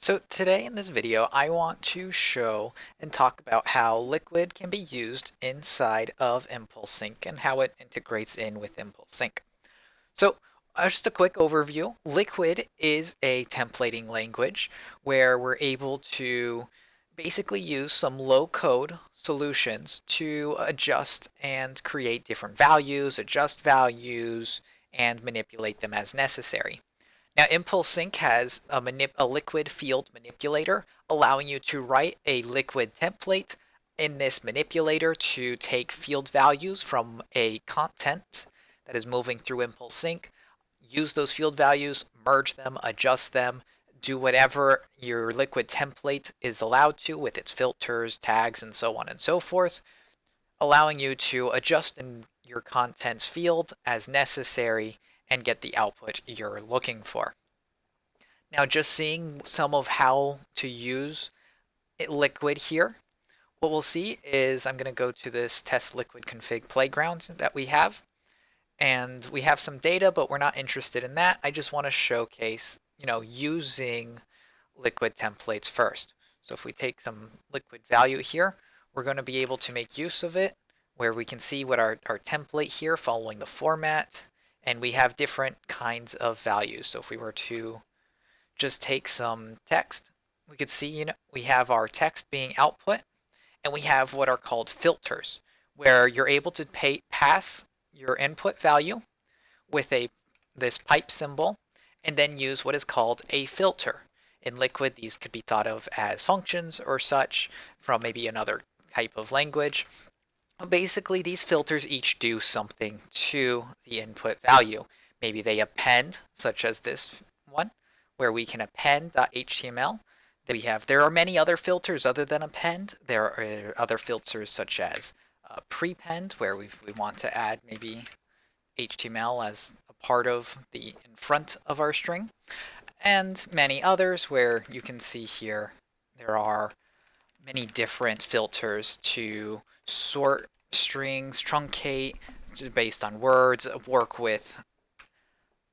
So today in this video, I want to show and talk about how Liquid can be used inside of ImpulseSync and how it integrates in with ImpulseSync. So just a quick overview. Liquid is a templating language where we're able to basically use some low-code solutions to adjust and create different values, adjust values, and manipulate them as necessary. Now, ImpulseSync has a liquid field manipulator, allowing you to write a liquid template in this manipulator to take field values from a content that is moving through ImpulseSync, use those field values, merge them, adjust them, do whatever your liquid template is allowed to with its filters, tags, and so on and so forth, allowing you to adjust in your contents field as necessary and get the output you're looking for. Now, just seeing some of how to use Liquid here, what we'll see is I'm going to go to this test liquid config playground that we have, and we have some data, but we're not interested in that. I just want to showcase, using liquid templates first. So if we take some liquid value here, we're going to be able to make use of it where we can see what our template here following the format, and we have different kinds of values. So if we were to just take some text, we could see, we have our text being output, and we have what are called filters, where you're able to pass your input value with this pipe symbol, and then use what is called a filter. In Liquid, these could be thought of as functions or such from maybe another type of language. Basically, these filters each do something to the input value. Maybe they append, such as this one, where we can append.html. There are many other filters other than append. There are other filters such as prepend, where we want to add maybe HTML as a part of the in front of our string, and many others where you can see here there are many different filters to sort strings, truncate based on words, work with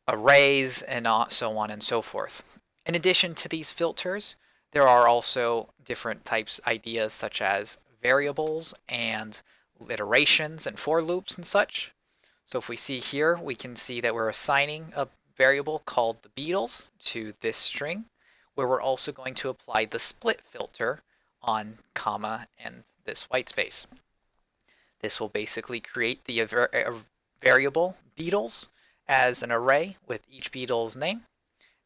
arrays, and so on and so forth. In addition to these filters, there are also different types ideas such as variables and iterations and for loops and such. So if we see here, we can see that we're assigning a variable called the Beatles to this string, where we're also going to apply the split filter on comma and this white space. This will basically create the variable Beatles as an array with each Beatles name,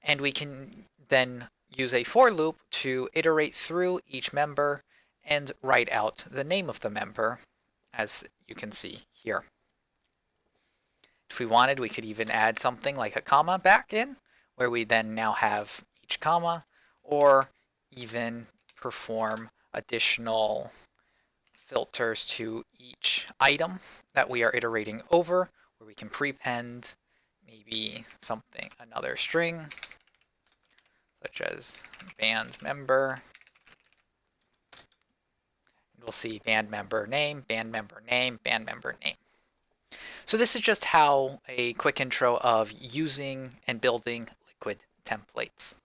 and we can then use a for loop to iterate through each member and write out the name of the member, as you can see here. If we wanted, we could even add something like a comma back in, where we then now have each comma, or even perform additional filters to each item that we are iterating over, where we can prepend maybe another string, such as band member. And we'll see band member name, band member name, band member name. So this is just how a quick intro of using and building Liquid templates.